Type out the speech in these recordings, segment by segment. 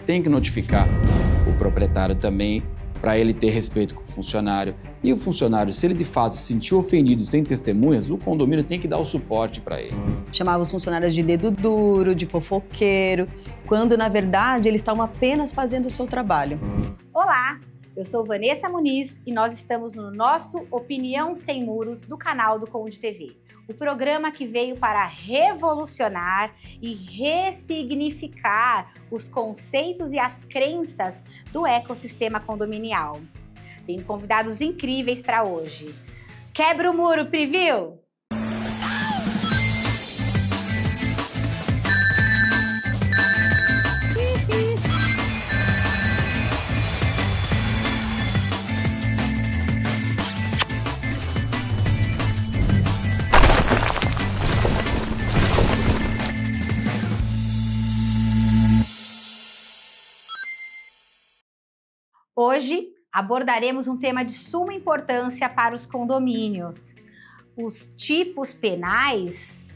tem que notificar o proprietário também, para ele ter respeito com o funcionário. E o funcionário, se ele de fato se sentiu ofendido sem testemunhas, o condomínio tem que dar o suporte para ele. Chamava os funcionários de dedo duro, de fofoqueiro, quando na verdade eles estavam apenas fazendo o seu trabalho. Olá, eu sou Vanessa Muniz e nós estamos no nosso Opinião Sem Muros do canal do Conde TV. O programa que veio para revolucionar e ressignificar os conceitos e as crenças do ecossistema condominial. Tenho convidados incríveis para hoje. Quebra o muro, Preview! Hoje abordaremos um tema de suma importância para os condomínios: os tipos penais,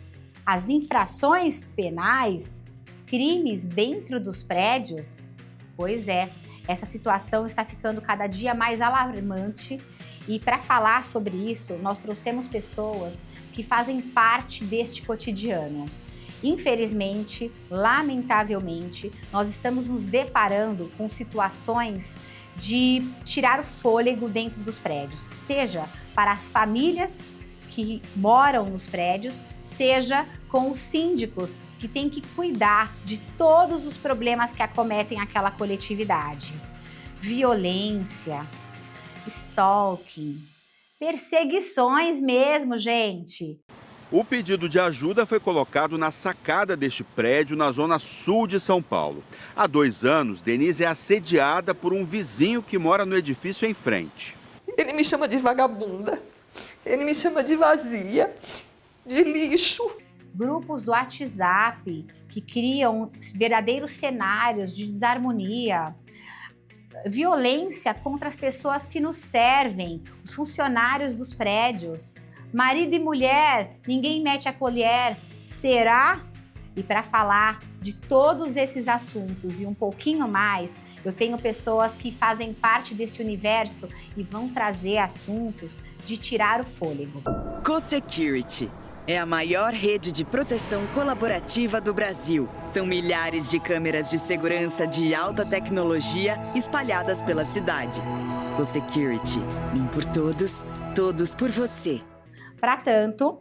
as infrações penais, crimes dentro dos prédios. Pois é, essa situação está ficando cada dia mais alarmante e para falar sobre isso, nós trouxemos pessoas que fazem parte deste cotidiano. Infelizmente, lamentavelmente, nós estamos nos deparando com situações de tirar o fôlego dentro dos prédios, seja para as famílias que moram nos prédios, seja com os síndicos que têm que cuidar de todos os problemas que acometem aquela coletividade. Violência, stalking, perseguições mesmo, gente. O pedido de ajuda foi colocado na sacada deste prédio na zona sul de São Paulo. Há 2 anos, Denise é assediada por um vizinho que mora no edifício em frente. Ele me chama de vagabunda, ele me chama de vazia, de lixo. Grupos do WhatsApp que criam verdadeiros cenários de desarmonia, violência contra as pessoas que nos servem, os funcionários dos prédios. Marido e mulher, ninguém mete a colher, será? E para falar de todos esses assuntos e um pouquinho mais, eu tenho pessoas que fazem parte desse universo e vão trazer assuntos de tirar o fôlego. CoSecurity é a maior rede de proteção colaborativa do Brasil. São milhares de câmeras de segurança de alta tecnologia espalhadas pela cidade. CoSecurity, um por todos, todos por você. Para tanto,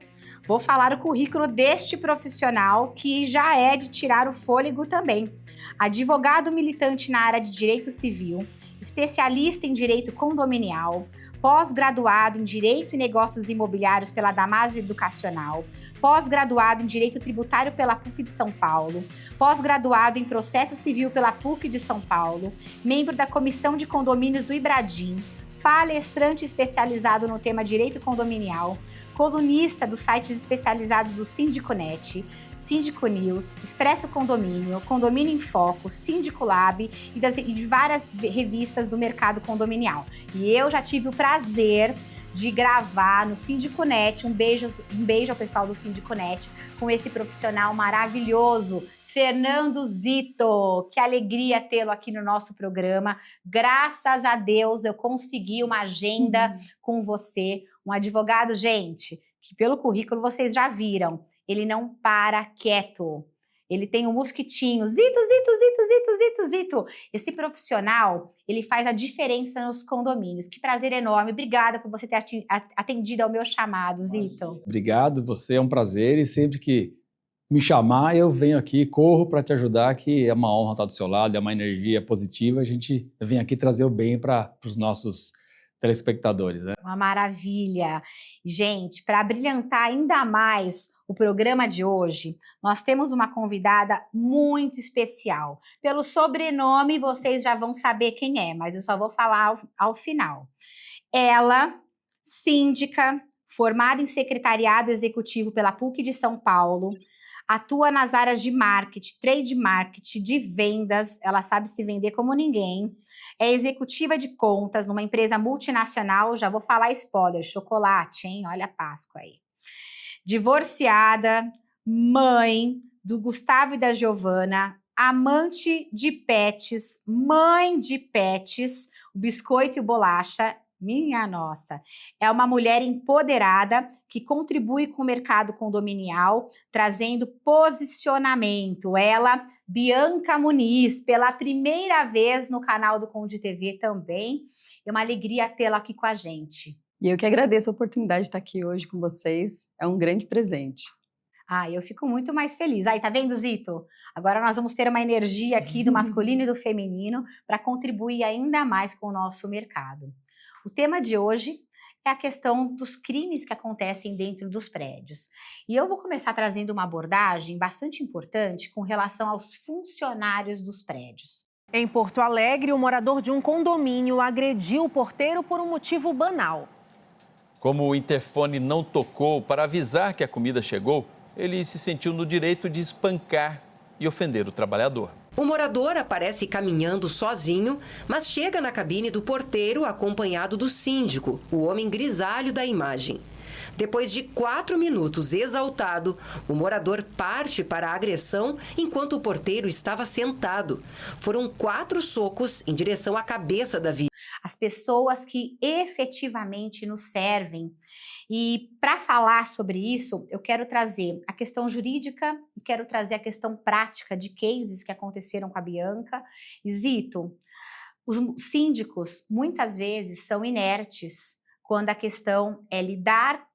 vou falar o currículo deste profissional que já é de tirar o fôlego também. Advogado militante na área de direito civil, especialista em direito condominial, pós-graduado em direito e negócios imobiliários pela Damásio Educacional, pós-graduado em direito tributário pela PUC de São Paulo, pós-graduado em processo civil pela PUC de São Paulo, membro da comissão de condomínios do Ibradim, palestrante especializado no tema direito condominial, colunista dos sites especializados do Síndico.net, Síndico News, Expresso Condomínio, Condomínio em Foco, Síndico Lab e de várias revistas do mercado condominial. E eu já tive o prazer de gravar no Síndico.net, um beijo ao pessoal do Síndico.net, com esse profissional maravilhoso, Fernando Zito. Que alegria tê-lo aqui no nosso programa. Graças a Deus eu consegui uma agenda com você, um advogado, gente, que pelo currículo vocês já viram, ele não para quieto. Ele tem um mosquitinho, Zito, Zito, Zito, Zito, Zito, Zito. Esse profissional, ele faz a diferença nos condomínios. Que prazer enorme. Obrigada por você ter atendido ao meu chamado, Zito. Obrigado, você é um prazer e sempre que me chamar, eu venho aqui, corro para te ajudar, que é uma honra estar do seu lado, é uma energia positiva, a gente vem aqui trazer o bem para os nossos telespectadores, né? Uma maravilha. Gente, para brilhantar ainda mais o programa de hoje, nós temos uma convidada muito especial. Pelo sobrenome, vocês já vão saber quem é, mas eu só vou falar ao final. Ela, síndica, formada em secretariado executivo pela PUC de São Paulo, atua nas áreas de marketing, trade marketing, de vendas, ela sabe se vender como ninguém, é executiva de contas numa empresa multinacional, já vou falar spoiler, chocolate, hein? Olha a Páscoa aí. Divorciada, mãe do Gustavo e da Giovana, amante de pets, mãe de pets, o biscoito e o bolacha, minha nossa, é uma mulher empoderada que contribui com o mercado condominial, trazendo posicionamento. Ela, Bianca Muniz, pela primeira vez no canal do Conde TV também. É uma alegria tê-la aqui com a gente. E eu que agradeço a oportunidade de estar aqui hoje com vocês. É um grande presente. Eu fico muito mais feliz. Aí, tá vendo, Zito? Agora nós vamos ter uma energia aqui do masculino e do feminino para contribuir ainda mais com o nosso mercado. O tema de hoje é a questão dos crimes que acontecem dentro dos prédios. E eu vou começar trazendo uma abordagem bastante importante com relação aos funcionários dos prédios. Em Porto Alegre, o morador de um condomínio agrediu o porteiro por um motivo banal. Como o interfone não tocou para avisar que a comida chegou, ele se sentiu no direito de espancar e ofender o trabalhador. O morador aparece caminhando sozinho, mas chega na cabine do porteiro acompanhado do síndico, o homem grisalho da imagem. Depois de 4 minutos exaltado, o morador parte para a agressão enquanto o porteiro estava sentado. Foram 4 socos em direção à cabeça da vítima. As pessoas que efetivamente nos servem. E para falar sobre isso, eu quero trazer a questão jurídica e quero trazer a questão prática de cases que aconteceram com a Bianca. E Zito, os síndicos muitas vezes são inertes quando a questão é lidar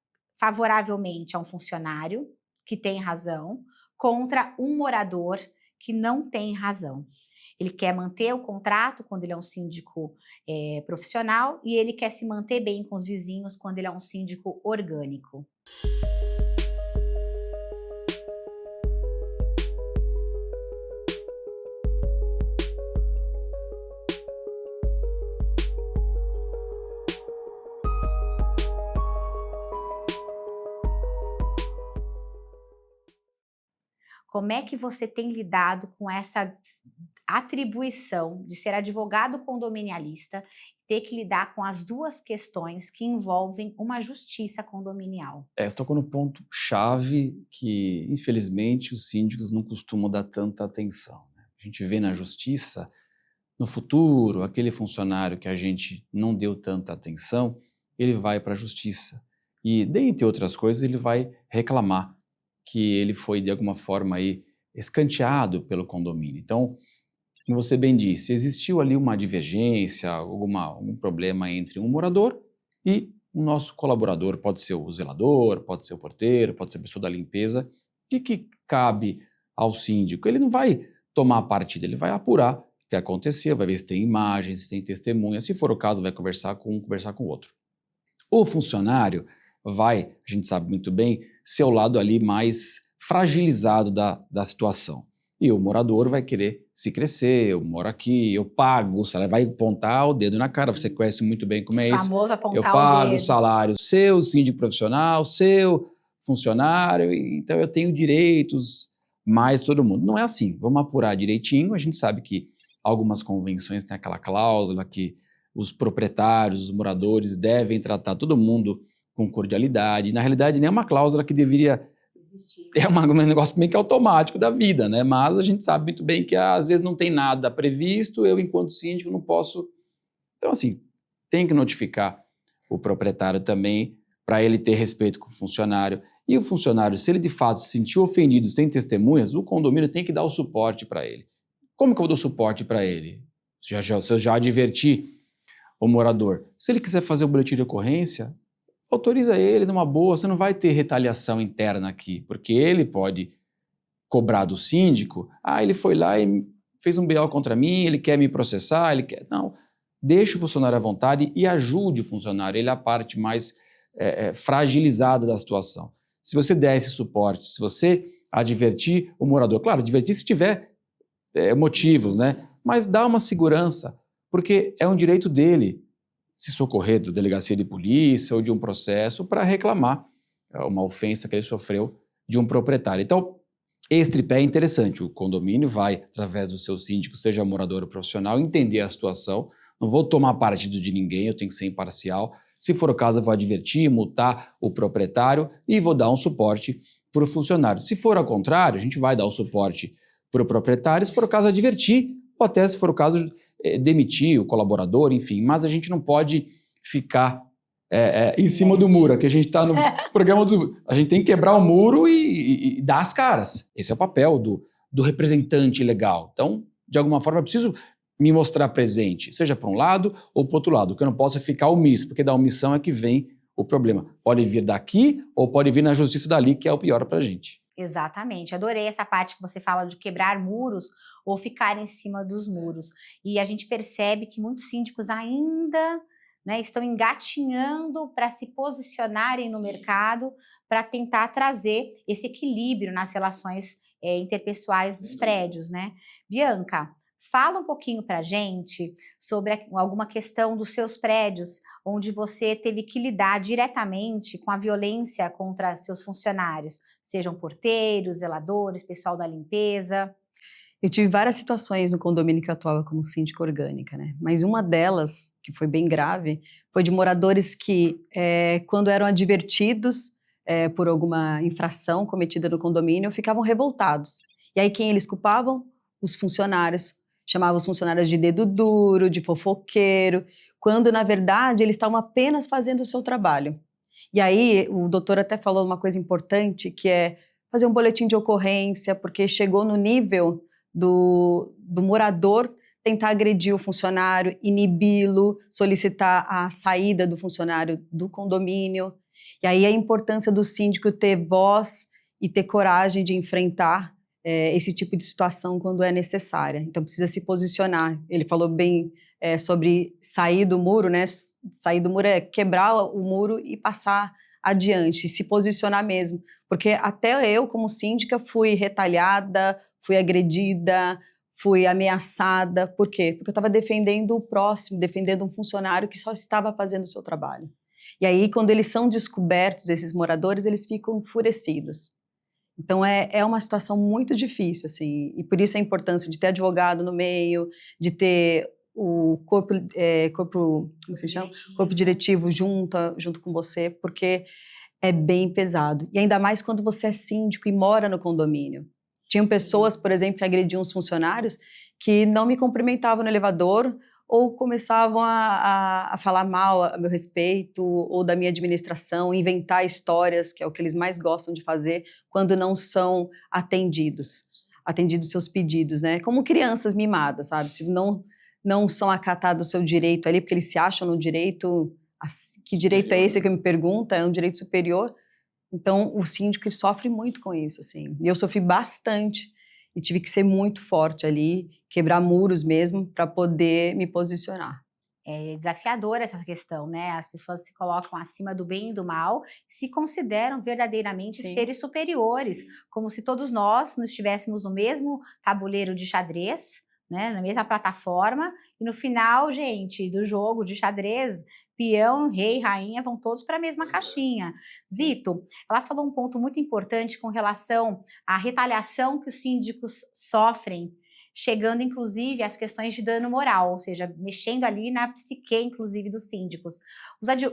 favoravelmente a um funcionário que tem razão contra um morador que não tem razão. Ele quer manter o contrato quando ele é um síndico profissional e ele quer se manter bem com os vizinhos quando ele é um síndico orgânico. Como é que você tem lidado com essa atribuição de ser advogado condominialista, ter que lidar com as duas questões que envolvem uma justiça condominial? Você tocou no ponto-chave que, infelizmente, os síndicos não costumam dar tanta atenção, né? A gente vê na justiça, no futuro, aquele funcionário que a gente não deu tanta atenção, ele vai para a justiça. E, dentre outras coisas, ele vai reclamar que ele foi, de alguma forma, aí, escanteado pelo condomínio. Então, como você bem disse, existiu ali uma divergência, algum problema entre um morador e o nosso colaborador, pode ser o zelador, pode ser o porteiro, pode ser a pessoa da limpeza. O que cabe ao síndico? Ele não vai tomar partida, ele vai apurar o que aconteceu, vai ver se tem imagens, se tem testemunha, se for o caso, vai conversar com um, conversar com o outro. O funcionário vai, a gente sabe muito bem, ser o lado ali mais fragilizado da situação. E o morador vai querer se crescer, eu moro aqui, eu pago, o salário vai apontar o dedo na cara, você conhece muito bem como é isso. Famoso apontar eu o pago dedo. o salário seu, síndico profissional, seu funcionário, então eu tenho direitos mais todo mundo. Não é assim, vamos apurar direitinho, a gente sabe que algumas convenções têm aquela cláusula que os proprietários, os moradores devem tratar todo mundo com cordialidade. Na realidade, nem é uma cláusula que deveria existir. É um negócio meio que automático da vida, né? Mas a gente sabe muito bem que às vezes não tem nada previsto, eu, enquanto síndico, não posso. Então, assim, tem que notificar o proprietário também para ele ter respeito com o funcionário. E o funcionário, se ele de fato se sentiu ofendido sem testemunhas, o condomínio tem que dar o suporte para ele. Como que eu dou suporte para ele? Se eu já adverti o morador, se ele quiser fazer o boletim de ocorrência, autoriza ele numa boa, você não vai ter retaliação interna aqui, porque ele pode cobrar do síndico, ele foi lá e fez um BO contra mim, ele quer me processar, ele quer... Não, deixe o funcionário à vontade e ajude o funcionário, ele é a parte mais fragilizada da situação. Se você der esse suporte, se você advertir o morador, claro, advertir se tiver motivos, né? Mas dá uma segurança, porque é um direito dele se socorrer da delegacia de polícia ou de um processo para reclamar uma ofensa que ele sofreu de um proprietário. Então, esse tripé é interessante. O condomínio vai, através do seu síndico, seja morador ou profissional, entender a situação. Não vou tomar partido de ninguém, eu tenho que ser imparcial. Se for o caso, eu vou advertir, multar o proprietário e vou dar um suporte para o funcionário. Se for ao contrário, a gente vai dar o suporte para o proprietário, se for o caso, advertir, ou até, se for o caso, demitir o colaborador, enfim. Mas a gente não pode ficar em cima do muro. Aqui a gente está no programa do... A gente tem que quebrar o muro e dar as caras. Esse é o papel do representante legal. Então, de alguma forma, eu preciso me mostrar presente, seja para um lado ou para o outro lado. O que eu não posso é ficar omisso, porque da omissão é que vem o problema. Pode vir daqui ou pode vir na justiça dali, que é o pior para a gente. Exatamente. Adorei essa parte que você fala de quebrar muros ou ficar em cima dos muros. E a gente percebe que muitos síndicos ainda, né, estão engatinhando para se posicionarem no mercado, para tentar trazer esse equilíbrio nas relações interpessoais dos prédios, né? Bianca, fala um pouquinho para a gente sobre alguma questão dos seus prédios, onde você teve que lidar diretamente com a violência contra seus funcionários, sejam porteiros, zeladores, pessoal da limpeza. Eu tive várias situações no condomínio que eu atuava como síndica orgânica, né? Mas uma delas, que foi bem grave, foi de moradores que, quando eram advertidos por alguma infração cometida no condomínio, ficavam revoltados. E aí quem eles culpavam? Os funcionários. Chamavam os funcionários de dedo duro, de fofoqueiro, quando, na verdade, eles estavam apenas fazendo o seu trabalho. E aí o doutor até falou uma coisa importante, que é fazer um boletim de ocorrência, porque chegou no nível do morador tentar agredir o funcionário, inibi-lo, solicitar a saída do funcionário do condomínio. E aí a importância do síndico ter voz e ter coragem de enfrentar esse tipo de situação quando é necessária. Então precisa se posicionar. Ele falou bem sobre sair do muro, né? Sair do muro é quebrar o muro e passar adiante, se posicionar mesmo. Porque até eu, como síndica, fui retalhada, fui agredida, fui ameaçada. Por quê? Porque eu estava defendendo o próximo, defendendo um funcionário que só estava fazendo o seu trabalho. E aí, quando eles são descobertos, esses moradores, eles ficam enfurecidos. Então, é uma situação muito difícil, assim, e por isso a importância de ter advogado no meio, de ter o corpo diretivo junto com você, porque é bem pesado. E ainda mais quando você é síndico e mora no condomínio. Tinham pessoas, por exemplo, que agrediam os funcionários que não me cumprimentavam no elevador ou começavam a falar mal a meu respeito ou da minha administração, inventar histórias, que é o que eles mais gostam de fazer, quando não são atendidos seus pedidos, né? Como crianças mimadas, sabe? Se não são acatados o seu direito ali, porque eles se acham no direito, que direito é esse que me pergunta? É um direito superior? Então, o síndico sofre muito com isso, assim. E eu sofri bastante e tive que ser muito forte ali, quebrar muros mesmo, para poder me posicionar. É desafiadora essa questão, né? As pessoas se colocam acima do bem e do mal, se consideram verdadeiramente seres superiores, como se todos nós não estivéssemos no mesmo tabuleiro de xadrez, né? Na mesma plataforma, e no final, gente, do jogo de xadrez, peão, rei, rainha, vão todos para a mesma caixinha. Zito, ela falou um ponto muito importante com relação à retaliação que os síndicos sofrem, chegando inclusive às questões de dano moral, ou seja, mexendo ali na psique, inclusive, dos síndicos.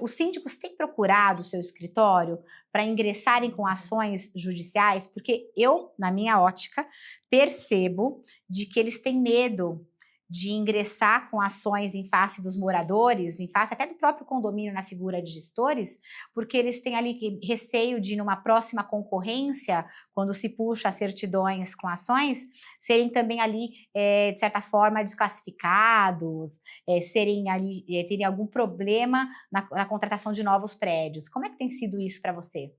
Os síndicos têm procurado o seu escritório para ingressarem com ações judiciais, porque eu, na minha ótica, percebo de que eles têm medo de ingressar com ações em face dos moradores, em face até do próprio condomínio na figura de gestores, porque eles têm ali receio de, numa próxima concorrência, quando se puxa as certidões com ações, serem também ali, de certa forma, desclassificados, terem algum problema na contratação de novos prédios. Como é que tem sido isso para você?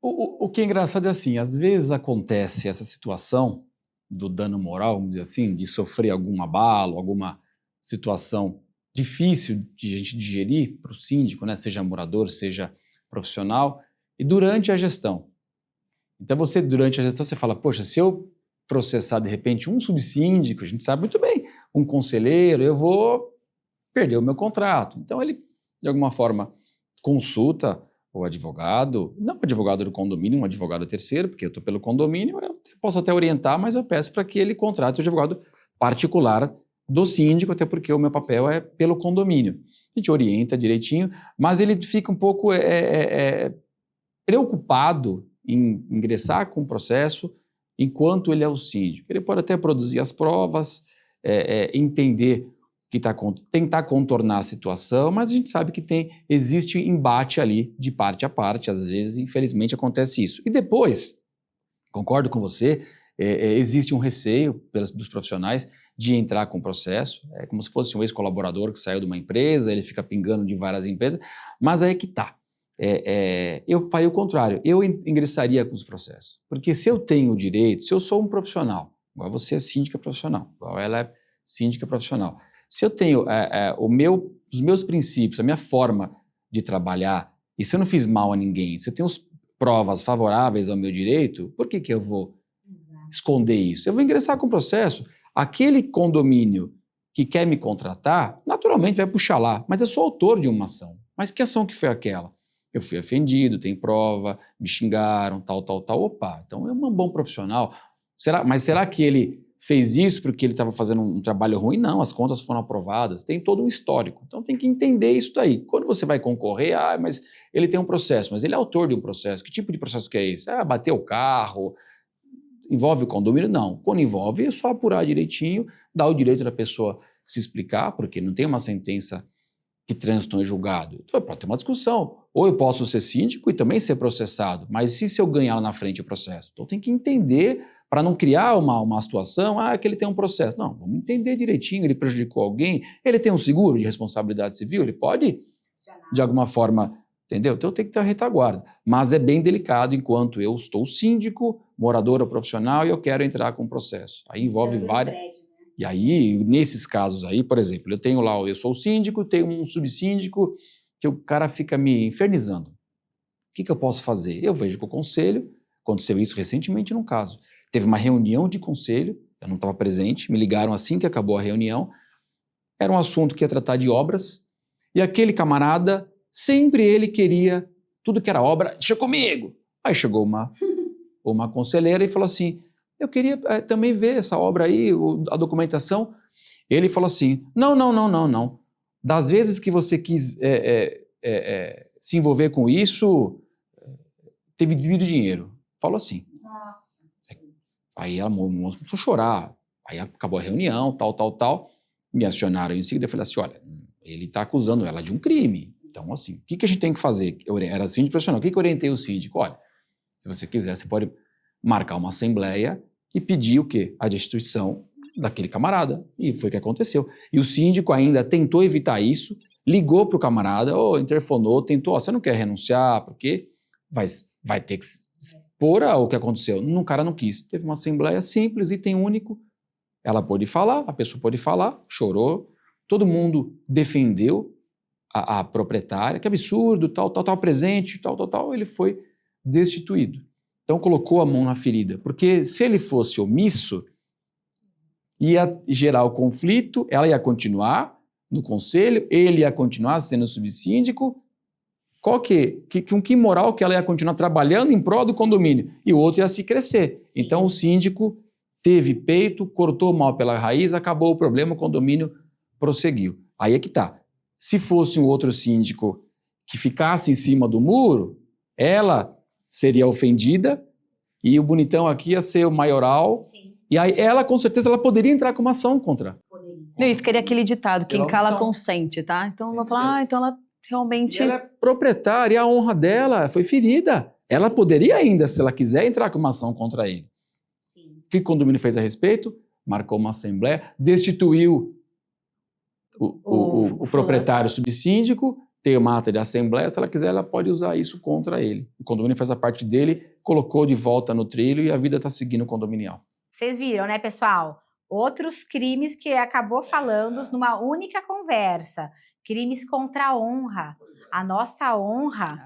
O que é engraçado é assim, às vezes acontece essa situação do dano moral, vamos dizer assim, de sofrer algum abalo, alguma situação difícil de a gente digerir para o síndico, né, seja morador, seja profissional, e durante a gestão. Então durante a gestão, você fala, poxa, se eu processar de repente um subsíndico, a gente sabe muito bem, um conselheiro, eu vou perder o meu contrato. Então ele, de alguma forma, consulta o advogado, não o advogado do condomínio, um advogado terceiro, porque eu estou pelo condomínio, eu posso até orientar, mas eu peço para que ele contrate o advogado particular do síndico, até porque o meu papel é pelo condomínio. A gente orienta direitinho, mas ele fica um pouco preocupado em ingressar com o processo enquanto ele é o síndico. Ele pode até produzir as provas, entender tentar contornar a situação, mas a gente sabe que existe embate ali de parte a parte, às vezes, infelizmente, acontece isso. E depois, concordo com você, existe um receio dos profissionais de entrar com o processo, é como se fosse um ex-colaborador que saiu de uma empresa, ele fica pingando de várias empresas, mas aí é que tá. Eu faria o contrário, eu ingressaria com os processos, porque se eu tenho o direito, se eu sou um profissional, igual você é síndica profissional, igual ela é síndica profissional, se eu tenho os meus princípios, a minha forma de trabalhar, e se eu não fiz mal a ninguém, se eu tenho provas favoráveis ao meu direito, por que eu vou esconder isso? Eu vou ingressar com o processo. Aquele condomínio que quer me contratar, naturalmente vai puxar lá, mas eu sou autor de uma ação. Mas que ação que foi aquela? Eu fui ofendido, tem prova, me xingaram, tal. Opa, então é um bom profissional. Mas será que ele fez isso porque ele estava fazendo um trabalho ruim? Não, as contas foram aprovadas, tem todo um histórico. Então tem que entender isso daí. Quando você vai concorrer, mas ele tem um processo, mas ele é autor de um processo. Que tipo de processo que é esse? Bater o carro, envolve o condomínio? Não. Quando envolve, é só apurar direitinho, dar o direito da pessoa se explicar, porque não tem uma sentença que transitou em julgado. Então pode ter uma discussão. Ou eu posso ser síndico e também ser processado, mas se eu ganhar lá na frente o processo? Então tem que entender, para não criar uma situação, que ele tem um processo. Não, vamos entender direitinho, ele prejudicou alguém, ele tem um seguro de responsabilidade civil, ele pode, de alguma forma, entendeu? Então tem que ter a retaguarda. Mas é bem delicado enquanto eu estou síndico, morador ou profissional, e eu quero entrar com o processo. Aí envolve várias... E aí, nesses casos aí, por exemplo, eu sou o síndico, tenho um subsíndico, que o cara fica me infernizando. O que eu posso fazer? Eu vejo com o conselho, aconteceu isso recentemente num caso. Teve uma reunião de conselho, eu não estava presente, me ligaram assim que acabou a reunião, era um assunto que ia tratar de obras, e aquele camarada, sempre ele queria, tudo que era obra, deixa comigo. Aí chegou uma conselheira e falou assim, eu queria também ver essa obra aí, a documentação. Ele falou assim, não. Das vezes que você quis se envolver com isso, teve desvio de dinheiro. Falou assim. Nossa. Aí ela começou a chorar. Aí acabou a reunião, tal. Me acionaram em seguida. Eu falei assim, olha, ele está acusando ela de um crime. Então, assim, o que a gente tem que fazer? Eu era síndico profissional. O que eu orientei o síndico? Olha, se você quiser, você pode marcar uma assembleia e pedir o quê? A destituição daquele camarada. E foi o que aconteceu. E o síndico ainda tentou evitar isso, ligou para o camarada, interfonou, tentou, você não quer renunciar, porque vai ter que expor o que aconteceu. O cara não quis. Teve uma assembleia simples, item único, ela pôde falar, a pessoa pôde falar, chorou, todo mundo defendeu a proprietária, que absurdo, tal, presente, tal, ele foi destituído. Então colocou a mão na ferida, porque se ele fosse omisso, ia gerar o conflito, ela ia continuar no conselho, ele ia continuar sendo subsíndico, que moral que ela ia continuar trabalhando em prol do condomínio, e o outro ia se crescer. Sim. Então o síndico teve peito, cortou mal pela raiz, acabou o problema, o condomínio prosseguiu. Aí é que tá. Se fosse um outro síndico que ficasse em cima do muro, ela seria ofendida e o bonitão aqui ia ser o maioral. Sim. E aí ela, com certeza, ela poderia entrar com uma ação contra. Não, e ficaria aquele ditado, quem cala consente, tá? Então vou falar, então ela realmente... E ela é proprietária, e a honra dela foi ferida. Ela poderia ainda, se ela quiser, entrar com uma ação contra ele. Sim. O que o condomínio fez a respeito? Marcou uma assembleia, destituiu o proprietário subsíndico, tem uma ata de assembleia, se ela quiser, ela pode usar isso contra ele. O condomínio faz a parte dele, colocou de volta no trilho e a vida está seguindo o condominial. Vocês viram, né, pessoal? Outros crimes que acabou falando numa única conversa. Crimes contra a honra. A nossa honra,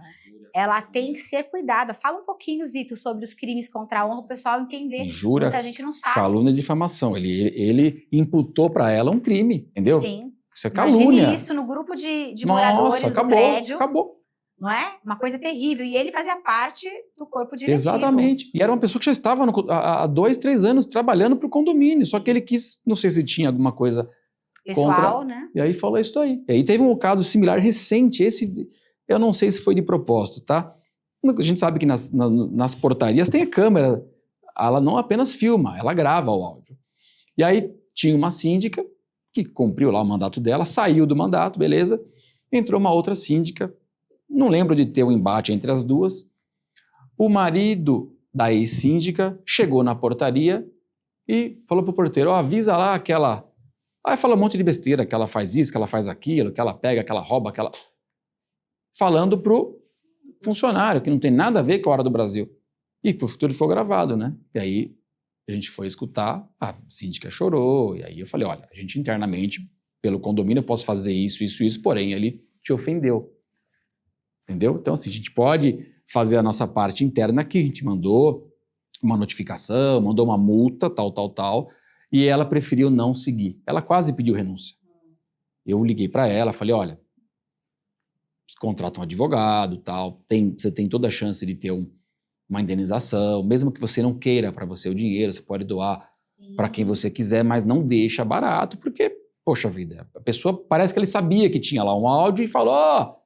ela tem que ser cuidada. Fala um pouquinho, Zito, sobre os crimes contra a honra, o pessoal entender. Injúria, muita gente não sabe. Calúnia e difamação. Ele imputou para ela um crime, entendeu? Sim. Isso é calúnia. Imagine isso no grupo de moradores do prédio. Acabou. Não é? Uma coisa terrível. E ele fazia parte do corpo diretivo. Exatamente. E era uma pessoa que já estava há 2, 3 anos trabalhando para o condomínio. Só que ele quis, não sei se tinha alguma coisa pessoal, contra, né? E aí falou isso aí. E aí teve um caso similar recente. Esse, eu não sei se foi de propósito, tá? A gente sabe que nas portarias tem a câmera ela não apenas filma, ela grava o áudio. E aí tinha uma síndica que cumpriu lá o mandato dela, saiu do mandato, beleza, entrou uma outra síndica, não lembro de ter um embate entre as duas. O marido da ex-síndica chegou na portaria e falou pro porteiro, avisa lá aquela... Aí fala um monte de besteira, que ela faz isso, que ela faz aquilo, que ela pega, que ela rouba, que ela... Falando pro funcionário, que não tem nada a ver com a Hora do Brasil. E tudo ficou gravado, né? E aí a gente foi escutar, a síndica chorou, e aí eu falei, olha, a gente internamente, pelo condomínio, eu posso fazer isso, porém ele te ofendeu. Entendeu? Então, assim, a gente pode fazer a nossa parte interna aqui, a gente mandou uma notificação, mandou uma multa, tal, e ela preferiu não seguir. Ela quase pediu renúncia. Eu liguei para ela, falei, olha, contrata um advogado, tal, você tem toda a chance de ter uma indenização, mesmo que você não queira para você o dinheiro, você pode doar para quem você quiser, mas não deixa barato, porque, poxa vida, a pessoa parece que ele sabia que tinha lá um áudio e falou,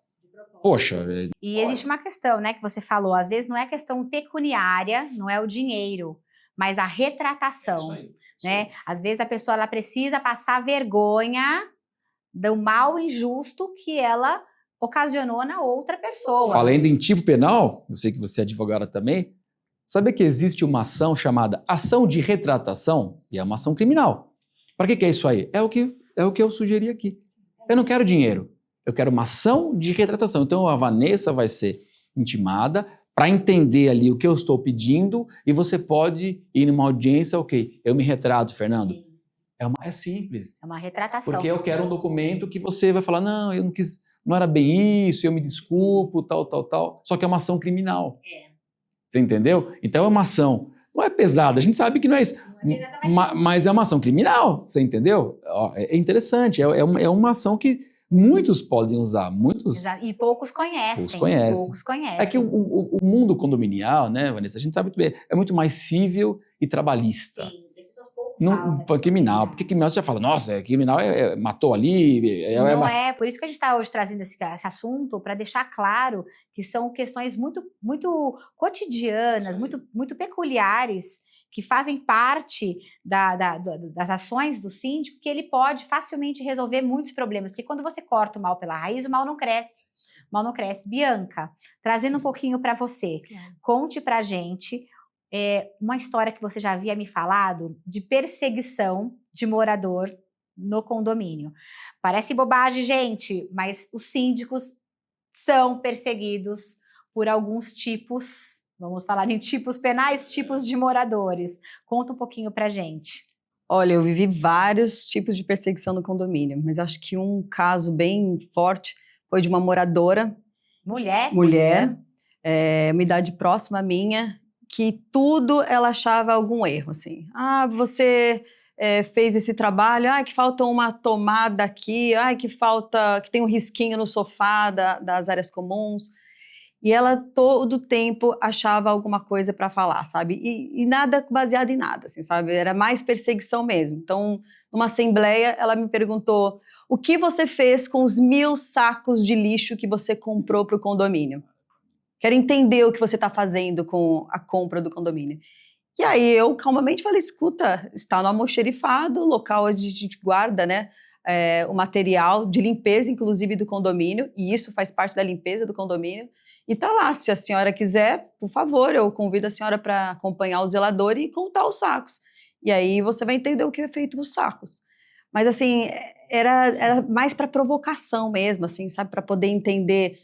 poxa... E existe uma questão, né, que você falou, às vezes não é questão pecuniária, não é o dinheiro, mas a retratação, né? Às vezes a pessoa ela precisa passar vergonha do mal injusto que ela ocasionou na outra pessoa. Falando em tipo penal, eu sei que você é advogada também, sabe que existe uma ação chamada ação de retratação? E é uma ação criminal. Para que é isso aí? É o que eu sugeri aqui. Eu não quero dinheiro, eu quero uma ação de retratação. Então a Vanessa vai ser intimada para entender ali o que eu estou pedindo e você pode ir numa audiência, ok, eu me retrato, Fernando. É simples. É uma retratação. Porque eu quero um documento que você vai falar, não, eu não quis... Não era bem isso, eu me desculpo, tal. Só que é uma ação criminal. Você entendeu? Então é uma ação. Não é pesada, a gente sabe que não é isso. Mas é uma ação criminal, você entendeu? É interessante, é uma ação que muitos podem usar, muitos... E poucos conhecem. Poucos conhecem. É que o mundo condominial, né, Vanessa, a gente sabe muito bem, é muito mais civil e trabalhista. Sim. Não, criminal, porque criminal você já fala, nossa, criminal matou ali. Por isso que a gente está hoje trazendo esse assunto, para deixar claro que são questões muito, muito cotidianas, muito peculiares, que fazem parte das ações do síndico, que ele pode facilmente resolver muitos problemas, porque quando você corta o mal pela raiz, o mal não cresce. O mal não cresce. Bianca, trazendo um pouquinho para você, conte para a gente uma história que você já havia me falado de perseguição de morador no condomínio. Parece bobagem, gente, mas os síndicos são perseguidos por alguns tipos, vamos falar em tipos penais, tipos de moradores. Conta um pouquinho pra gente. Olha, eu vivi vários tipos de perseguição no condomínio, mas acho que um caso bem forte foi de uma moradora. Mulher. Uma idade próxima à minha, que tudo ela achava algum erro, assim. Você fez esse trabalho, que falta uma tomada aqui, que tem um risquinho no sofá das áreas comuns. E ela todo tempo achava alguma coisa para falar, sabe? E nada baseado em nada, assim, sabe? Era mais perseguição mesmo. Então, numa assembleia, ela me perguntou, o que você fez com os 1.000 sacos de lixo que você comprou para o condomínio? Quero entender o que você está fazendo com a compra do condomínio. E aí eu calmamente falei, escuta, está no almoxerifado, local onde a gente guarda, né, o material de limpeza, inclusive do condomínio, e isso faz parte da limpeza do condomínio. E tá lá, se a senhora quiser, por favor, eu convido a senhora para acompanhar o zelador e contar os sacos. E aí você vai entender o que é feito com os sacos. Mas assim, era mais para provocação mesmo, assim, sabe, para poder entender...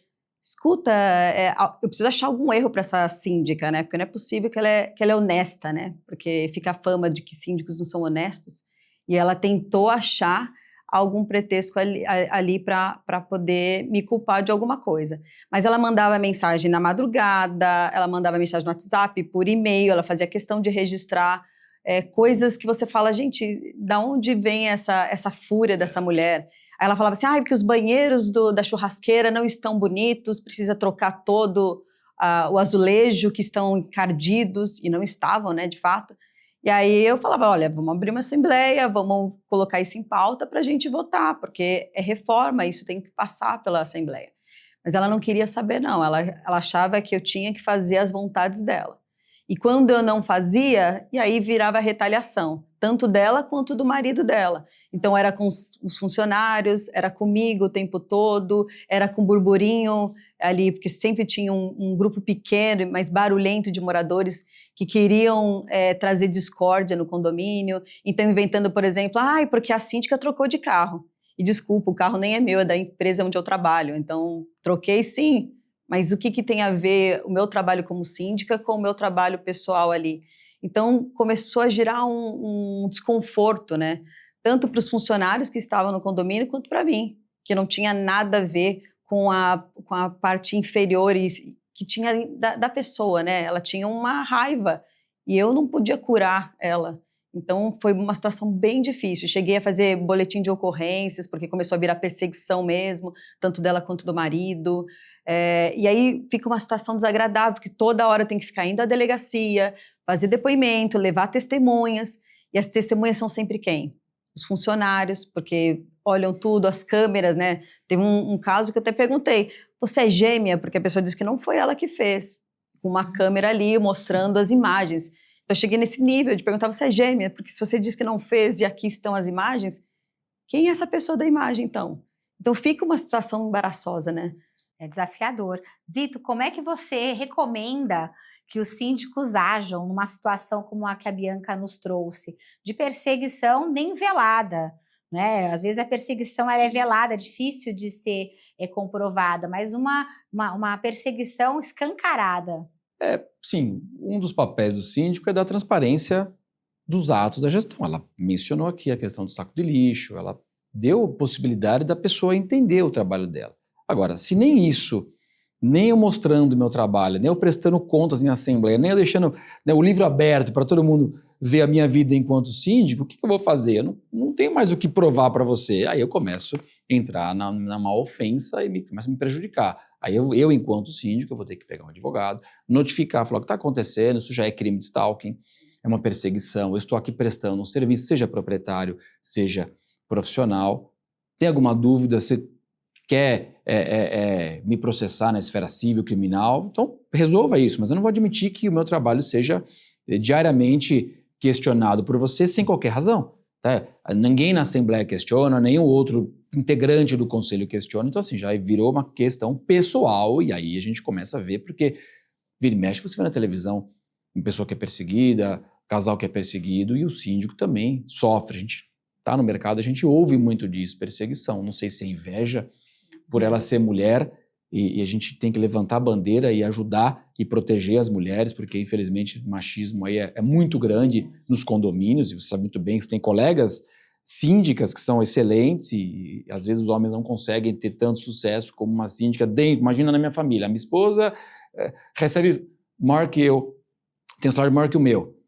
Escuta, eu preciso achar algum erro para essa síndica, né? Porque não é possível que ela é honesta, né? Porque fica a fama de que síndicos não são honestos. E ela tentou achar algum pretexto ali para poder me culpar de alguma coisa. Mas ela mandava mensagem na madrugada, ela mandava mensagem no WhatsApp, por e-mail, ela fazia questão de registrar coisas que você fala, gente, da onde vem essa fúria dessa mulher? Aí ela falava assim, porque os banheiros da churrasqueira não estão bonitos, precisa trocar todo o azulejo que estão encardidos, e não estavam, né, de fato. E aí eu falava, olha, vamos abrir uma assembleia, vamos colocar isso em pauta para a gente votar, porque é reforma, isso tem que passar pela assembleia. Mas ela não queria saber, não, ela achava que eu tinha que fazer as vontades dela. E quando eu não fazia, e aí virava retaliação, tanto dela quanto do marido dela. Então era com os funcionários, era comigo o tempo todo, era com burburinho ali, porque sempre tinha um grupo pequeno, mas barulhento de moradores que queriam trazer discórdia no condomínio. Então inventando, por exemplo, porque a síndica trocou de carro. E desculpa, o carro nem é meu, é da empresa onde eu trabalho. Então troquei sim, mas o que tem a ver o meu trabalho como síndica com o meu trabalho pessoal ali? Então, começou a gerar um desconforto, né? Tanto para os funcionários que estavam no condomínio, quanto para mim, que não tinha nada a ver com a parte inferior que tinha da pessoa, né? Ela tinha uma raiva e eu não podia curar ela. Então, foi uma situação bem difícil. Cheguei a fazer boletim de ocorrências, porque começou a virar perseguição mesmo, tanto dela quanto do marido. E aí fica uma situação desagradável, porque toda hora tem que ficar indo à delegacia, fazer depoimento, levar testemunhas. E as testemunhas são sempre quem? Os funcionários, porque olham tudo, as câmeras, né? Teve um caso que eu até perguntei, você é gêmea? Porque a pessoa disse que não foi ela que fez. Com uma câmera ali, mostrando as imagens. Então, eu cheguei nesse nível de perguntar, você é gêmea? Porque se você diz que não fez e aqui estão as imagens, quem é essa pessoa da imagem, então? Então, fica uma situação embaraçosa, né? É desafiador. Zito, como é que você recomenda que os síndicos ajam numa situação como a que a Bianca nos trouxe, de perseguição nem velada, né? Às vezes a perseguição ela é velada, difícil de ser comprovada, mas uma perseguição escancarada. Sim, um dos papéis do síndico é dar transparência dos atos da gestão. Ela mencionou aqui a questão do saco de lixo, ela deu possibilidade da pessoa entender o trabalho dela. Agora, se nem isso, nem eu mostrando o meu trabalho, nem eu prestando contas em assembleia, nem eu deixando o livro aberto para todo mundo ver a minha vida enquanto síndico, o que eu vou fazer? Eu não tenho mais o que provar para você. Aí eu começo a entrar numa ofensa e começa a me prejudicar. Aí eu, enquanto síndico, eu vou ter que pegar um advogado, notificar, falar o que está acontecendo, isso já é crime de stalking, é uma perseguição, eu estou aqui prestando um serviço, seja proprietário, seja profissional. Tem alguma dúvida, você quer me processar na esfera civil, criminal, então resolva isso, mas eu não vou admitir que o meu trabalho seja diariamente questionado por você sem qualquer razão. Tá? Ninguém na Assembleia questiona, nenhum outro integrante do Conselho questiona, então assim, já virou uma questão pessoal e aí a gente começa a ver, porque vira e mexe, você vê na televisão uma pessoa que é perseguida, casal que é perseguido e o síndico também sofre. A gente está no mercado, a gente ouve muito disso, perseguição, não sei se é inveja por ela ser mulher e a gente tem que levantar a bandeira e ajudar e proteger as mulheres, porque infelizmente o machismo aí é muito grande nos condomínios e você sabe muito bem que você tem colegas síndicas que são excelentes e às vezes os homens não conseguem ter tanto sucesso como uma síndica dentro. Imagina na minha família, a minha esposa recebe maior que eu, tem um salário maior que o meu.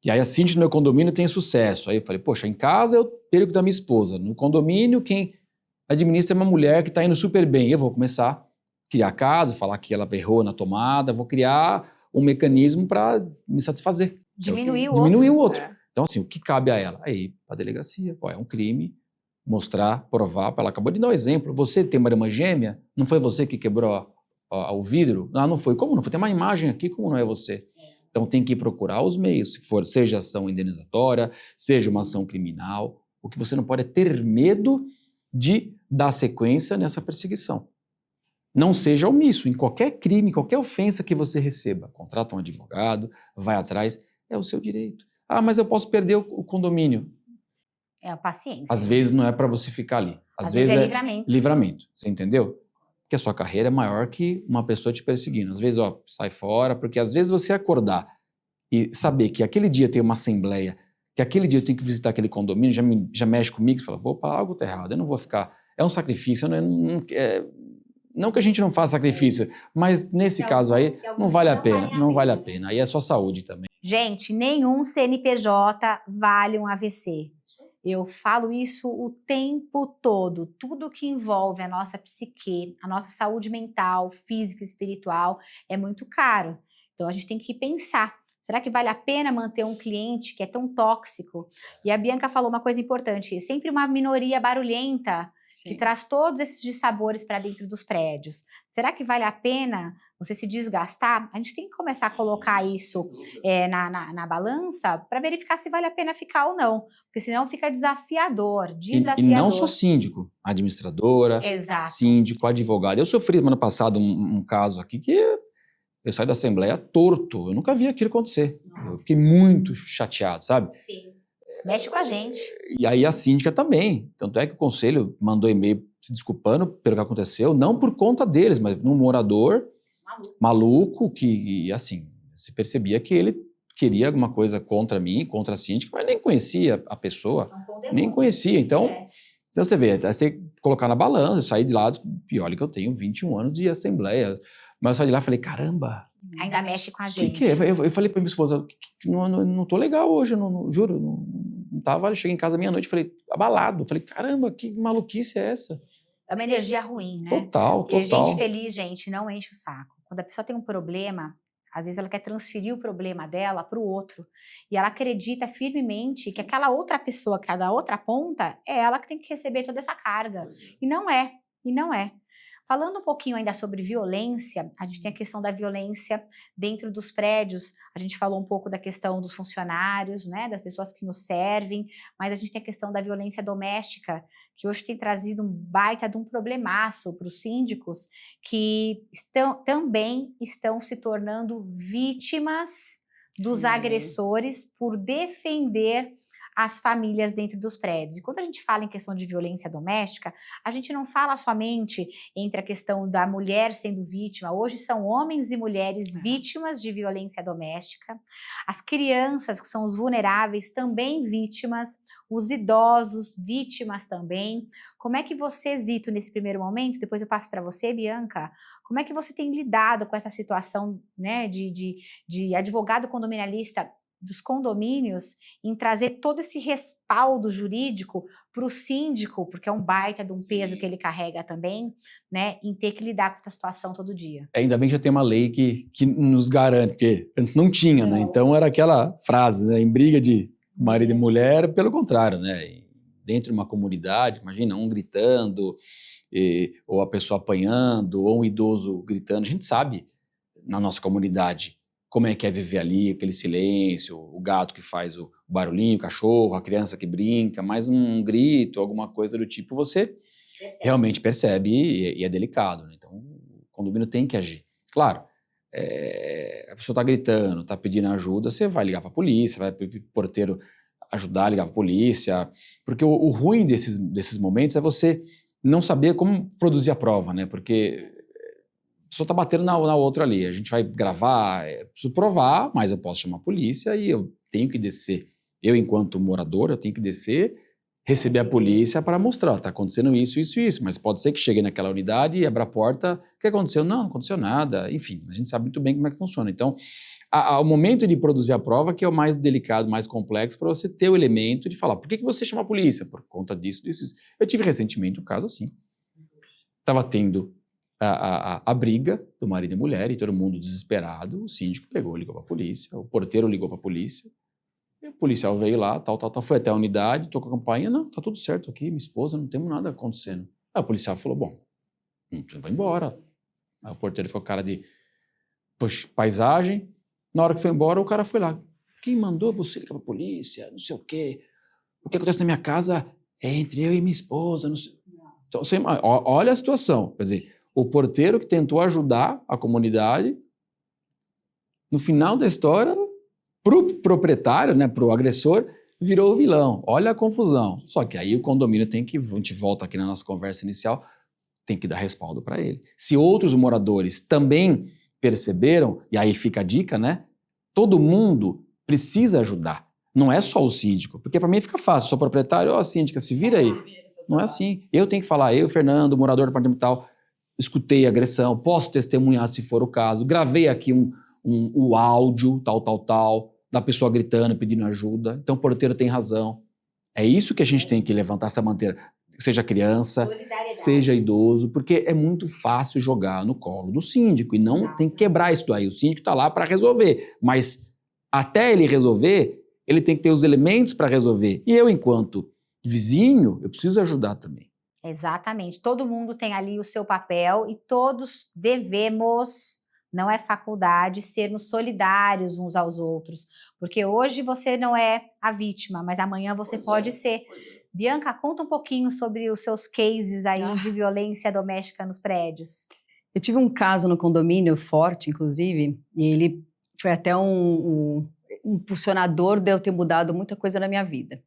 E aí a síndica do meu condomínio tem sucesso. Aí eu falei, poxa, em casa eu perco da minha esposa, no condomínio quem administra uma mulher que está indo super bem. Eu vou começar a criar caso, falar que ela errou na tomada, vou criar um mecanismo para me satisfazer. Diminuir o outro. Então, assim, o que cabe a ela? Aí, a delegacia, é um crime, mostrar, provar. Ela acabou de dar um exemplo. Você tem uma irmã gêmea? Não foi você que quebrou o vidro? Não foi. Como não foi? Tem uma imagem aqui, como não é você? Então, tem que procurar os meios, se for, seja ação indenizatória, seja uma ação criminal. O que você não pode é ter medo de dar sequência nessa perseguição. Não seja omisso em qualquer crime, qualquer ofensa que você receba. Contrata um advogado, vai atrás, é o seu direito. Ah, mas eu posso perder o condomínio. É a paciência. Às vezes não é para você ficar ali. Às vezes é livramento. Você entendeu? Porque a sua carreira é maior que uma pessoa te perseguindo. Às vezes, sai fora, porque às vezes você acordar e saber que aquele dia tem uma assembleia, que aquele dia eu tenho que visitar aquele condomínio, já mexe comigo e fala, opa, algo tá errado, eu não vou ficar... É um sacrifício, não que a gente não faça sacrifício, mas nesse caso aí não vale a pena, não vale a pena. Aí é só saúde também. Gente, nenhum CNPJ vale um AVC. Eu falo isso o tempo todo. Tudo que envolve a nossa psique, a nossa saúde mental, física e espiritual é muito caro. Então a gente tem que pensar. Será que vale a pena manter um cliente que é tão tóxico? E a Bianca falou uma coisa importante, sempre uma minoria barulhenta, que traz todos esses dissabores para dentro dos prédios. Será que vale a pena você se desgastar, a gente tem que começar a colocar isso na balança para verificar se vale a pena ficar ou não. Porque senão fica desafiador. E não só síndico, administradora, Exato. síndico, advogado. Eu sofri semana passada um caso aqui que eu saí da Assembleia torto. Eu nunca vi aquilo acontecer. Eu fiquei muito chateado, sabe? Sim. Mexe com a gente. E aí a síndica também. Tanto é que o conselho mandou e-mail se desculpando pelo que aconteceu, não por conta deles, mas um morador maluco que, assim, se percebia que ele queria alguma coisa contra mim, contra a síndica, mas nem conhecia a pessoa, nem conhecia. Então, se você vê, você tem que colocar na balança, eu saí de lá, e olha que eu tenho 21 anos de Assembleia, mas eu saí de lá e falei, caramba... Ainda mexe com a gente. Que é? Eu falei pra minha esposa, não tô legal hoje, juro, não tava, eu cheguei em casa meia-noite e falei, abalado, falei, caramba, que maluquice é essa? É uma energia ruim, né? Total. E a gente feliz, gente, não enche o saco. Quando a pessoa tem um problema, às vezes ela quer transferir o problema dela para o outro. E ela acredita firmemente que aquela outra pessoa, que é da outra ponta, é ela que tem que receber toda essa carga. E não é. Falando um pouquinho ainda sobre violência, a gente tem a questão da violência dentro dos prédios, a gente falou um pouco da questão dos funcionários, né, das pessoas que nos servem, mas a gente tem a questão da violência doméstica, que hoje tem trazido um baita de um problemaço para os síndicos, que também estão se tornando vítimas dos agressores por defender as famílias dentro dos prédios. E quando a gente fala em questão de violência doméstica, a gente não fala somente entre a questão da mulher sendo vítima, hoje são homens e mulheres vítimas de violência doméstica, as crianças, que são os vulneráveis, também vítimas, os idosos, vítimas também. Como é que você, Zito, nesse primeiro momento, depois eu passo para você, Bianca, como é que você tem lidado com essa situação, né, de advogado condominialista dos condomínios, em trazer todo esse respaldo jurídico para o síndico, porque é um baita de um peso que ele carrega também, né, em ter que lidar com essa situação todo dia. Ainda bem que já tem uma lei que nos garante, porque antes não tinha, né? Então era aquela frase, né, em briga de marido e mulher, pelo contrário, né? Dentro de uma comunidade, imagina, um gritando, ou a pessoa apanhando, ou um idoso gritando, a gente sabe, na nossa comunidade, como é que é viver ali, aquele silêncio, o gato que faz o barulhinho, o cachorro, a criança que brinca, mais um grito, alguma coisa do tipo, você realmente percebe e é delicado, né? Então, o condomínio tem que agir. Claro, a pessoa está gritando, está pedindo ajuda, você vai ligar para a polícia, vai para o porteiro ajudar a ligar para a polícia, porque o ruim desses momentos é você não saber como produzir a prova, né? Porque a pessoa está batendo na outra ali, a gente vai gravar, preciso provar, mas eu posso chamar a polícia e eu tenho que descer. Eu, enquanto morador, eu tenho que descer, receber a polícia para mostrar, está acontecendo isso, mas pode ser que chegue naquela unidade e abra a porta, o que aconteceu? Não aconteceu nada, enfim, a gente sabe muito bem como é que funciona. Então, o momento de produzir a prova que é o mais delicado, mais complexo, para você ter o elemento de falar, por que você chama a polícia? Por conta disso. Eu tive recentemente um caso assim, estava tendo a briga do marido e mulher, e todo mundo desesperado, o síndico pegou, ligou para a polícia, o porteiro ligou para a polícia, e o policial veio lá, foi até a unidade, tocou a campainha, não, tá tudo certo aqui, minha esposa, não temos nada acontecendo. Aí o policial falou, bom, então vai embora. Aí o porteiro foi o cara de paisagem, na hora que foi embora, o cara foi lá, quem mandou você ligar para a polícia, não sei o quê, o que acontece na minha casa é entre eu e minha esposa, não sei. Então, olha a situação, quer dizer, o porteiro que tentou ajudar a comunidade, no final da história, pro proprietário, né, pro agressor, virou o vilão. Olha a confusão. Só que aí o condomínio a gente volta aqui na nossa conversa inicial, tem que dar respaldo para ele. Se outros moradores também perceberam, e aí fica a dica, né, todo mundo precisa ajudar. Não é só o síndico, porque para mim fica fácil, sou proprietário, ó, síndica, se vira aí. Não é assim. Eu tenho que falar, eu, Fernando, morador do apartamento tal, escutei a agressão, posso testemunhar se for o caso, gravei aqui o áudio, tal, da pessoa gritando, pedindo ajuda, então o porteiro tem razão. É isso que a gente tem que levantar essa bandeira, seja criança, seja idoso, porque é muito fácil jogar no colo do síndico, e não tem que quebrar isso daí, o síndico está lá para resolver, mas até ele resolver, ele tem que ter os elementos para resolver, e eu, enquanto vizinho, eu preciso ajudar também. Exatamente, todo mundo tem ali o seu papel e todos devemos Não é faculdade sermos solidários uns aos outros, porque hoje você não é a vítima, mas amanhã você pode ser. Bianca, conta um pouquinho sobre os seus cases aí de violência doméstica nos prédios. Eu tive um caso no condomínio forte, inclusive, e ele foi até um impulsionador de eu ter mudado muita coisa na minha vida.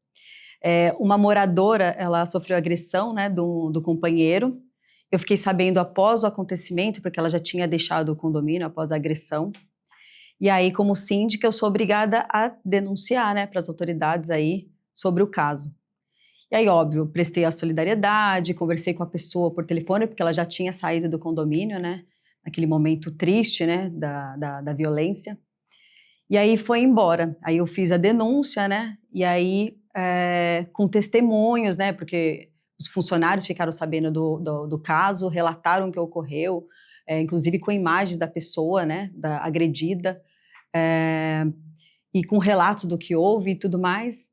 Uma moradora, ela sofreu agressão, né, do companheiro. Eu fiquei sabendo após o acontecimento, porque ela já tinha deixado o condomínio após a agressão. E aí, como síndica, eu sou obrigada a denunciar, né, para as autoridades aí sobre o caso. E aí, óbvio, prestei a solidariedade, conversei com a pessoa por telefone, porque ela já tinha saído do condomínio, né, naquele momento triste, né, da violência. E aí foi embora. Aí eu fiz a denúncia, né, e aí com testemunhos, né, porque os funcionários ficaram sabendo do caso, relataram o que ocorreu, inclusive com imagens da pessoa, né, da agredida, e com relatos do que houve e tudo mais.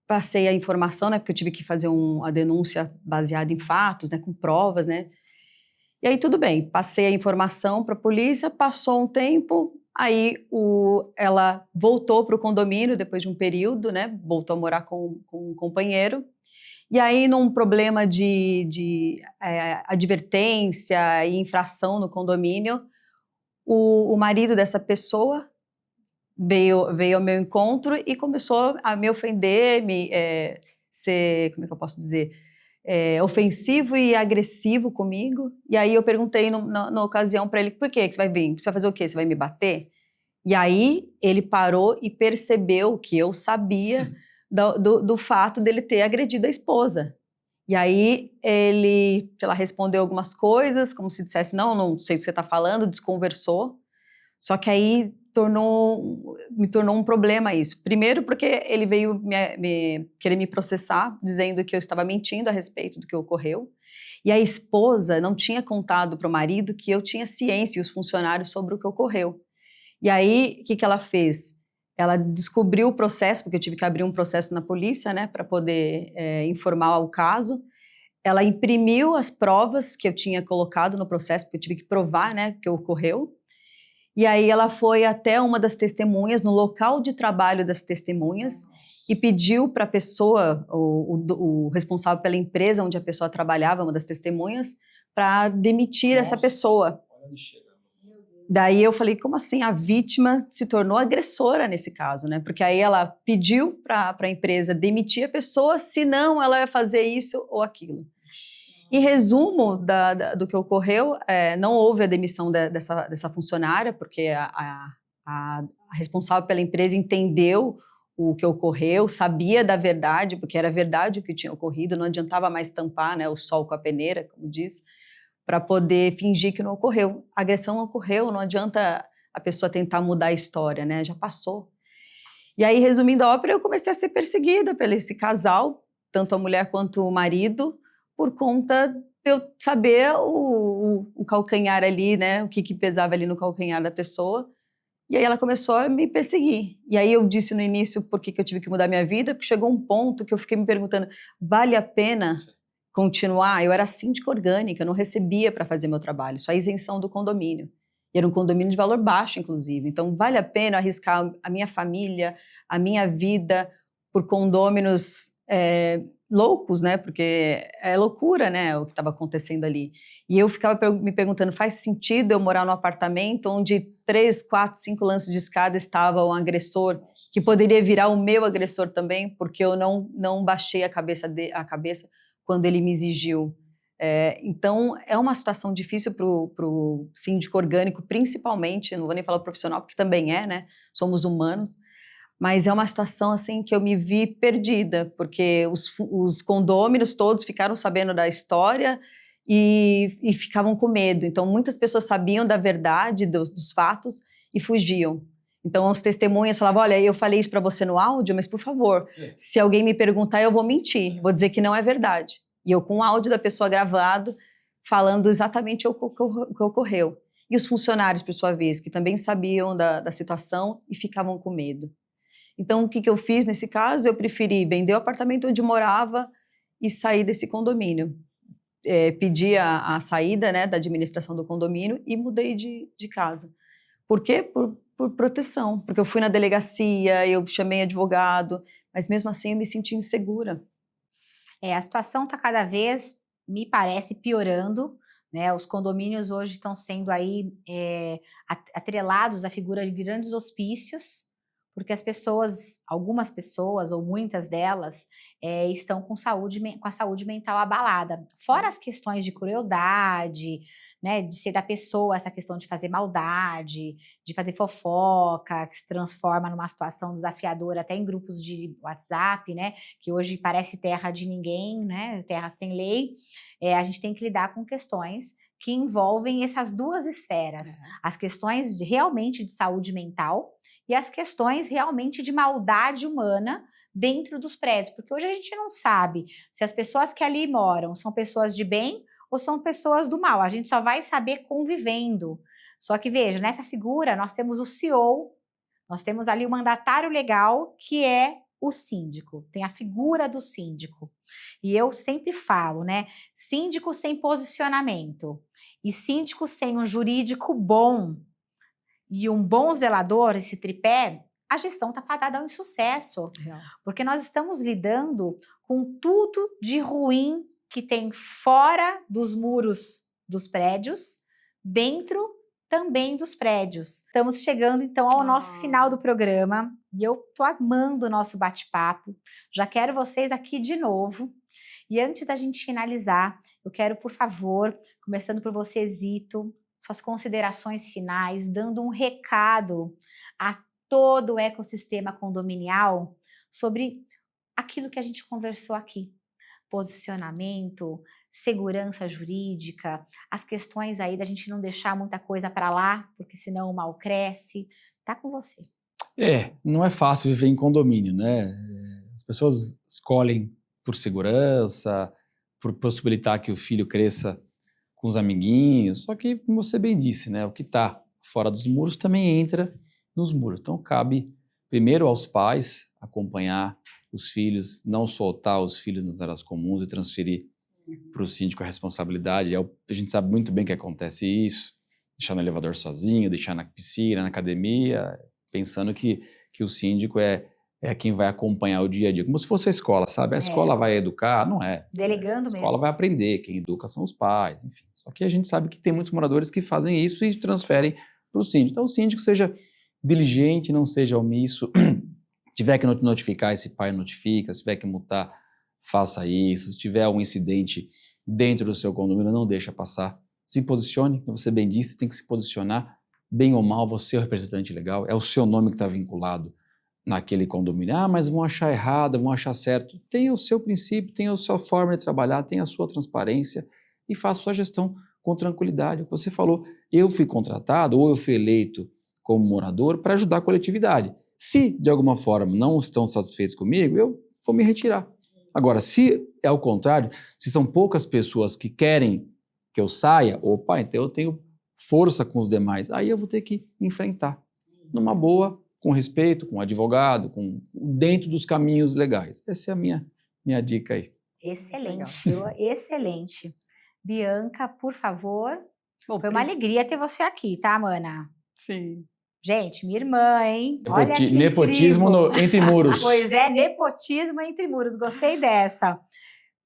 Passei a informação, né, porque eu tive que fazer a denúncia baseada em fatos, né, com provas, né. E aí tudo bem, passei a informação para a polícia, passou um tempo, aí ela voltou para o condomínio depois de um período, né, voltou a morar com um companheiro. E aí, num problema de advertência e infração no condomínio, o marido dessa pessoa veio ao meu encontro e começou a me ofender, ser, como é que eu posso dizer, ofensivo e agressivo comigo. E aí eu perguntei na ocasião para ele, por que você vai vir? Você vai fazer o quê? Você vai me bater? E aí ele parou e percebeu que eu sabia do fato dele ter agredido a esposa. E aí ele, sei lá, respondeu algumas coisas, como se dissesse, não sei o que você está falando, desconversou. Só que aí me tornou um problema isso. Primeiro porque ele veio querer me processar, dizendo que eu estava mentindo a respeito do que ocorreu. E a esposa não tinha contado para o marido que eu tinha ciência e os funcionários sobre o que ocorreu. E aí, o que ela fez? Ela descobriu o processo, porque eu tive que abrir um processo na polícia, né, para poder informar o caso. Ela imprimiu as provas que eu tinha colocado no processo, porque eu tive que provar, né, que ocorreu. E aí ela foi até uma das testemunhas, no local de trabalho das testemunhas, e pediu para a pessoa, o responsável pela empresa onde a pessoa trabalhava, uma das testemunhas, para demitir essa pessoa. Daí eu falei, como assim? A vítima se tornou agressora nesse caso, né? Porque aí ela pediu para a empresa demitir a pessoa, senão ela ia fazer isso ou aquilo. Em resumo do que ocorreu, não houve a demissão dessa funcionária, porque a responsável pela empresa entendeu o que ocorreu, sabia da verdade, porque era verdade o que tinha ocorrido, não adiantava mais tampar, né, o sol com a peneira, como diz, para poder fingir que não ocorreu. A agressão ocorreu, não adianta a pessoa tentar mudar a história, né? Já passou. E aí, resumindo a ópera, eu comecei a ser perseguida por esse casal, tanto a mulher quanto o marido, por conta de eu saber o calcanhar ali, né? O que pesava ali no calcanhar da pessoa. E aí ela começou a me perseguir. E aí eu disse no início por que eu tive que mudar minha vida, porque chegou um ponto que eu fiquei me perguntando, vale a pena continuar? Eu era síndica orgânica, eu não recebia para fazer meu trabalho, só a isenção do condomínio. E era um condomínio de valor baixo, inclusive. Então, vale a pena arriscar a minha família, a minha vida, por condôminos loucos, né? Porque é loucura, né? O que estava acontecendo ali. E eu ficava me perguntando, faz sentido eu morar num apartamento onde 3, 4, 5 lances de escada estava um agressor, que poderia virar o meu agressor também, porque eu não baixei a cabeça quando ele me exigiu. Então, é uma situação difícil para o síndico orgânico, principalmente, não vou nem falar profissional, porque também né? Somos humanos, mas é uma situação assim que eu me vi perdida, porque os condôminos todos ficaram sabendo da história e ficavam com medo. Então, muitas pessoas sabiam da verdade, dos fatos, e fugiam. Então, as testemunhas falavam, olha, eu falei isso para você no áudio, mas por favor, se alguém me perguntar, eu vou mentir, vou dizer que não é verdade. E eu com o áudio da pessoa gravado, falando exatamente o que ocorreu. E os funcionários, por sua vez, que também sabiam da situação e ficavam com medo. Então, o que eu fiz nesse caso? Eu preferi vender o apartamento onde morava e sair desse condomínio. Pedi a saída, né, da administração do condomínio e mudei de casa. Por quê? Por proteção. Porque eu fui na delegacia, eu chamei advogado, mas mesmo assim eu me senti insegura. A situação está cada vez, me parece, piorando, né? Os condomínios hoje estão sendo aí atrelados à figura de grandes hospícios, porque as pessoas, algumas pessoas ou muitas delas, estão com a saúde mental abalada. Fora as questões de crueldade, né, de ser da pessoa, essa questão de fazer maldade, de fazer fofoca, que se transforma numa situação desafiadora até em grupos de WhatsApp, né, que hoje parece terra de ninguém, né, terra sem lei. A gente tem que lidar com questões que envolvem essas duas esferas, as questões realmente de saúde mental e as questões realmente de maldade humana dentro dos prédios, porque hoje a gente não sabe se as pessoas que ali moram são pessoas de bem ou são pessoas do mal, a gente só vai saber convivendo. Só que veja, nessa figura nós temos o CEO, nós temos ali o mandatário legal, que é o síndico, tem a figura do síndico. E eu sempre falo, né, síndico sem posicionamento e síndico sem um jurídico bom e um bom zelador, esse tripé, a gestão está fadada ao insucesso. Porque nós estamos lidando com tudo de ruim que tem fora dos muros dos prédios, dentro também dos prédios. Estamos chegando, então, ao nosso final do programa e eu tô amando o nosso bate-papo. Já quero vocês aqui de novo. E antes da gente finalizar, eu quero, por favor, começando por você, Zito, suas considerações finais, dando um recado a todo o ecossistema condominial sobre aquilo que a gente conversou aqui. Posicionamento, segurança jurídica, as questões aí da gente não deixar muita coisa para lá, porque senão o mal cresce. Tá com você. Não é fácil viver em condomínio, né? As pessoas escolhem por segurança, por possibilitar que o filho cresça com os amiguinhos, só que, como você bem disse, né, o que está fora dos muros também entra nos muros. Então, cabe primeiro aos pais acompanhar os filhos, não soltar os filhos nas áreas comuns e transferir para o síndico a responsabilidade. A gente sabe muito bem que acontece isso, deixar no elevador sozinho, deixar na piscina, na academia, pensando que o síndico é quem vai acompanhar o dia a dia, como se fosse a escola, sabe? A escola vai educar, não é. Delegando mesmo. A escola vai aprender, quem educa são os pais, enfim. Só que a gente sabe que tem muitos moradores que fazem isso e transferem para o síndico. Então o síndico seja diligente, não seja omisso. Se tiver que notificar, esse pai notifica. Se tiver que multar, faça isso. Se tiver um incidente dentro do seu condomínio, não deixa passar. Se posicione, como você bem disse, tem que se posicionar, bem ou mal, você é o representante legal, é o seu nome que está vinculado naquele condomínio. Mas vão achar errado, vão achar certo. Tenha o seu princípio, tenha a sua forma de trabalhar, tenha a sua transparência e faça a sua gestão com tranquilidade. Você falou, eu fui contratado ou eu fui eleito como morador para ajudar a coletividade. Se, de alguma forma, não estão satisfeitos comigo, eu vou me retirar. Agora, se é o contrário, se são poucas pessoas que querem que eu saia, opa, então eu tenho força com os demais, aí eu vou ter que enfrentar. Numa boa, com respeito, com advogado, dentro dos caminhos legais. Essa é a minha dica aí. Excelente, excelente. Bianca, por favor. Foi uma alegria ter você aqui, tá, mana? Sim. Gente, minha irmã, hein? Olha que nepotismo entre muros. Pois é, nepotismo entre muros. Gostei dessa.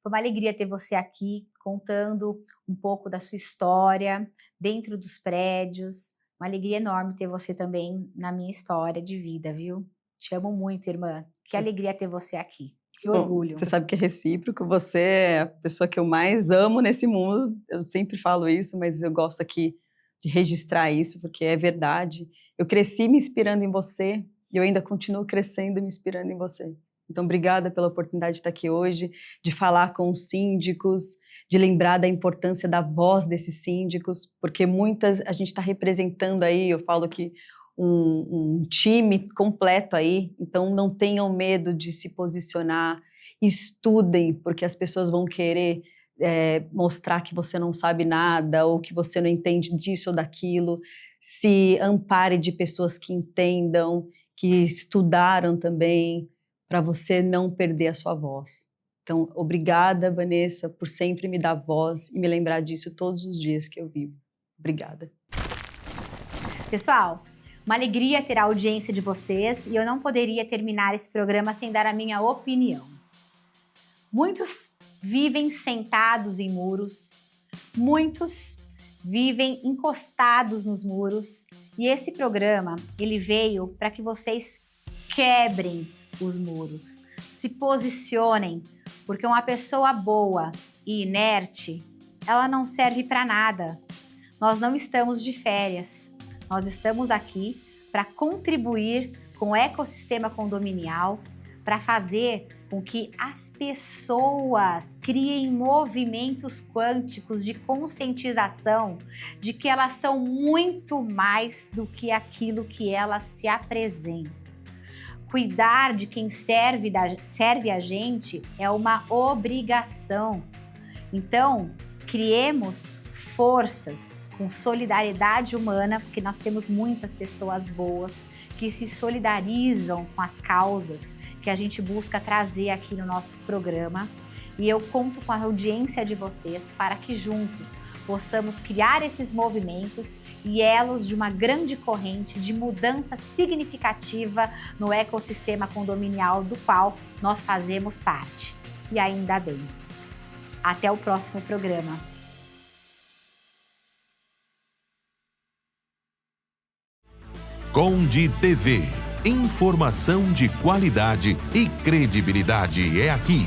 Foi uma alegria ter você aqui, contando um pouco da sua história dentro dos prédios. Uma alegria enorme ter você também na minha história de vida, viu? Te amo muito, irmã. Que alegria ter você aqui. Que orgulho. Você sabe que é recíproco. Você é a pessoa que eu mais amo nesse mundo. Eu sempre falo isso, mas eu gosto aqui de registrar isso, porque é verdade. Eu cresci me inspirando em você e eu ainda continuo crescendo e me inspirando em você. Então, obrigada pela oportunidade de estar aqui hoje, de falar com os síndicos, de lembrar da importância da voz desses síndicos, porque a gente está representando aí, eu falo que um time completo aí, então não tenham medo de se posicionar, estudem, porque as pessoas vão querer mostrar que você não sabe nada ou que você não entende disso ou daquilo. Se ampare de pessoas que entendam, que estudaram também, para você não perder a sua voz. Então, obrigada, Vanessa, por sempre me dar voz e me lembrar disso todos os dias que eu vivo. Obrigada. Pessoal, uma alegria ter a audiência de vocês e eu não poderia terminar esse programa sem dar a minha opinião. Muitos vivem sentados em muros, muitos vivem encostados nos muros e esse programa ele veio para que vocês quebrem os muros, se posicionem, porque uma pessoa boa e inerte, ela não serve para nada. Nós não estamos de férias, nós estamos aqui para contribuir com o ecossistema condominial, para fazer com que as pessoas criem movimentos quânticos de conscientização de que elas são muito mais do que aquilo que elas se apresentam. Cuidar de quem serve a gente é uma obrigação. Então, criemos forças com solidariedade humana, porque nós temos muitas pessoas boas que se solidarizam com as causas que a gente busca trazer aqui no nosso programa. E eu conto com a audiência de vocês para que juntos possamos criar esses movimentos e elos de uma grande corrente de mudança significativa no ecossistema condominial do qual nós fazemos parte. E ainda bem. Até o próximo programa. Conde TV. Informação de qualidade e credibilidade é aqui.